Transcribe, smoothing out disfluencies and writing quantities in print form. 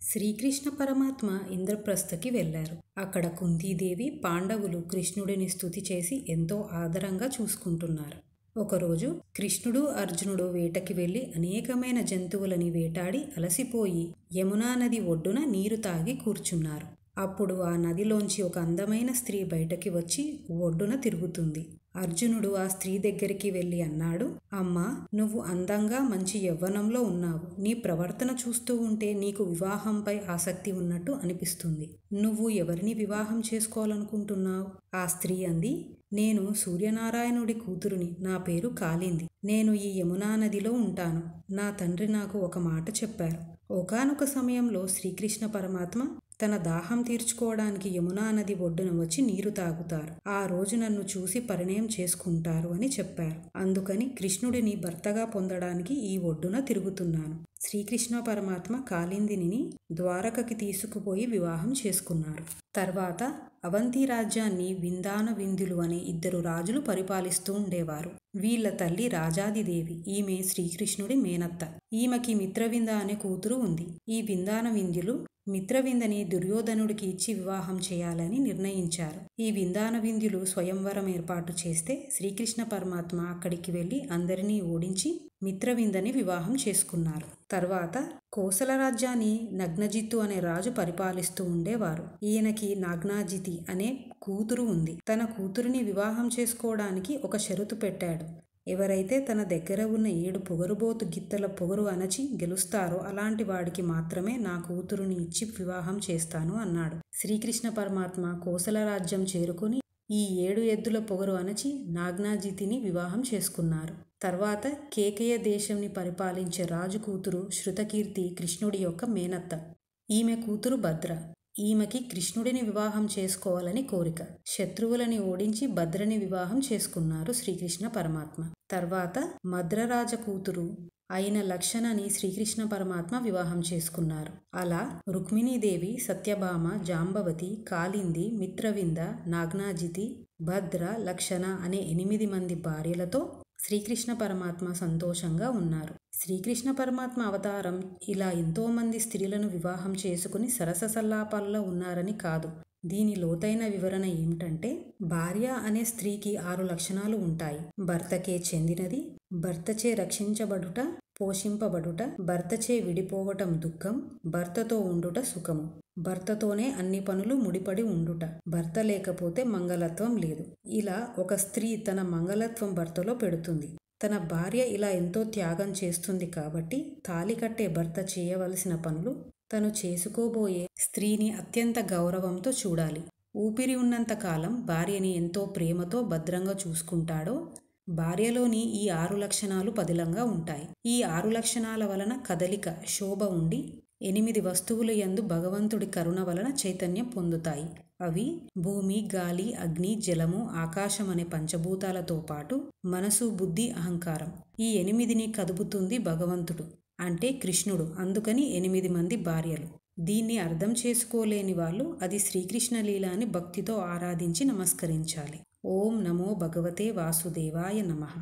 శ్రీకృష్ణ పరమాత్మ ఇంద్రప్రస్థకి వెళ్లారు. అక్కడ కుంతీదేవి, పాండవులు కృష్ణుడిని స్తుతి చేసి ఎంతో ఆదరంగా చూసుకుంటున్నారు. ఒకరోజు కృష్ణుడు, అర్జునుడు వేటకి వెళ్లి అనేకమైన జంతువులని వేటాడి అలసిపోయి యమునా నది ఒడ్డున నీరు తాగి కూర్చున్నారు. అప్పుడు ఆ నదిలోంచి ఒక అందమైన స్త్రీ బయటకి వచ్చి ఒడ్డున తిరుగుతుంది. అర్జునుడు ఆ స్త్రీ దగ్గరికి వెళ్ళి అన్నాడు, అమ్మా, నువ్వు అందంగా మంచి యవ్వనంలో ఉన్నావు. నీ ప్రవర్తన చూస్తూ ఉంటే నీకు వివాహంపై ఆసక్తి ఉన్నట్టు అనిపిస్తుంది. నువ్వు ఎవరిని వివాహం చేసుకోవాలనుకుంటున్నావు? ఆ స్త్రీ అంది, నేను సూర్యనారాయణుడి కూతురుని. నా పేరు కాలింది. నేను ఈ యమునా నదిలో ఉంటాను. నా తండ్రి నాకు ఒక మాట చెప్పారు. ఒకానొక సమయంలో శ్రీకృష్ణ పరమాత్మ తన దాహం తీర్చుకోవడానికి యమునా నది ఒడ్డున వచ్చి నీరు తాగుతారు. ఆ రోజు నన్ను చూసి పరిణయం చేసుకుంటారు అని చెప్పారు. అందుకని కృష్ణుడిని భర్తగా పొందడానికి ఈ ఒడ్డున తిరుగుతున్నాను. శ్రీకృష్ణ పరమాత్మ కాలిందిని ద్వారకకి తీసుకుపోయి వివాహం చేసుకున్నారు. తర్వాత అవంతి రాజ్యాన్ని విందాన వింధ్యులు అనే ఇద్దరు రాజులు పరిపాలిస్తూ ఉండేవారు. వీళ్ల తల్లి రాజాదిదేవి. ఈమె శ్రీకృష్ణుడి మేనత్త. ఈమెకి మిత్రవింద అనే కూతురు ఉంది. ఈ విందాన వింధ్యులు మిత్రవిందని దుర్యోధనుడికి ఇచ్చి వివాహం చేయాలని నిర్ణయించారు. ఈ విందాన వింధ్యులు స్వయంవరం ఏర్పాటు చేస్తే శ్రీకృష్ణ పరమాత్మ అక్కడికి వెళ్లి అందరినీ ఓడించి మిత్రవిందని వివాహం చేసుకున్నారు. తర్వాత కోసల రాజ్యాన్ని నగ్నజిత్తు అనే రాజు పరిపాలిస్తూ ఉండేవారు. ఈయనకి నాగ్నాజితి అనే కూతురు ఉంది. తన కూతురిని వివాహం చేసుకోవడానికి ఒక షరతు పెట్టాడు. ఎవరైతే తన దగ్గర ఉన్న 7 పొగరుబోతు గిత్తల పొగరు అణచి గెలుస్తారో అలాంటి వాడికి మాత్రమే నా కూతురుని ఇచ్చి వివాహం చేస్తాను అన్నాడు. శ్రీకృష్ణ పరమాత్మ కోసల రాజ్యం చేరుకుని ఈ 7 ఎద్దుల పొగరు అణచి నాగ్నాజితిని వివాహం చేసుకున్నారు. తర్వాత కేకయ దేశంని పరిపాలించే రాజు కూతురు శృతకీర్తి కృష్ణుడి యొక్క మేనత్త. ఈమె కూతురు భద్ర. ఈమెకి కృష్ణుడిని వివాహం చేసుకోవాలని కోరిక. శత్రువులని ఓడించి భద్రని వివాహం చేసుకున్నారు శ్రీకృష్ణ పరమాత్మ. తర్వాత మద్రరాజ కూతురు అయిన లక్షణని శ్రీకృష్ణ పరమాత్మ వివాహం చేసుకున్నారు. అలా రుక్మిణీదేవి, సత్యభామ, జాంబవతి, కాలింది, మిత్రవింద, నాగ్నాజితి, భద్ర, లక్షణ అనే 8 మంది భార్యలతో శ్రీకృష్ణ పరమాత్మ సంతోషంగా ఉన్నారు. శ్రీకృష్ణ పరమాత్మ అవతారం ఇలా ఎంతోమంది స్త్రీలను వివాహం చేసుకుని సరస సల్లాపాల్లో ఉన్నారని కాదు. దీని లోతైన వివరణ ఏమిటంటే, భార్య అనే స్త్రీకి 6 లక్షణాలు ఉంటాయి. భర్తకే చెందినది, భర్తచే రక్షించబడుట, పోషింపబడుట, భర్తచే విడిపోవటం దుఃఖం, భర్తతో ఉండుట సుఖము, భర్తతోనే అన్ని పనులు ముడిపడి ఉండుట, భర్త లేకపోతే మంగళత్వం లేదు. ఇలా ఒక స్త్రీ తన మంగళత్వం భర్తలో పెడుతుంది. తన భార్య ఇలా ఎంతో త్యాగం చేస్తుంది కాబట్టి తాళి కట్టే భర్త చేయవలసిన పనులు తను చేసుకోబోయే స్త్రీని అత్యంత గౌరవంతో చూడాలి. ఊపిరి ఉన్నంత కాలం భార్యని ఎంతో ప్రేమతో భద్రంగా చూసుకుంటాడో భార్యలోని ఈ 6 లక్షణాలు పదిలంగా ఉంటాయి. ఈ 6 లక్షణాల వలన కదలిక, శోభ ఉండి 8 వస్తువుల యందు భగవంతుడి కరుణ వలన చైతన్యం పొందుతాయి. అవి భూమి, గాలి, అగ్ని, జలము, ఆకాశం అనే పంచభూతాలతో పాటు మనసు, బుద్ధి, అహంకారం. ఈ 8ని కదుపుతుంది భగవంతుడు అంటే కృష్ణుడు. అందుకని 8 మంది భార్యలు. దీన్ని అర్థం చేసుకోలేని వాళ్ళు అది శ్రీకృష్ణ లీల అని భక్తితో ఆరాధించి నమస్కరించాలి. ఓం నమో భగవతే వాసుదేవాయ నమః.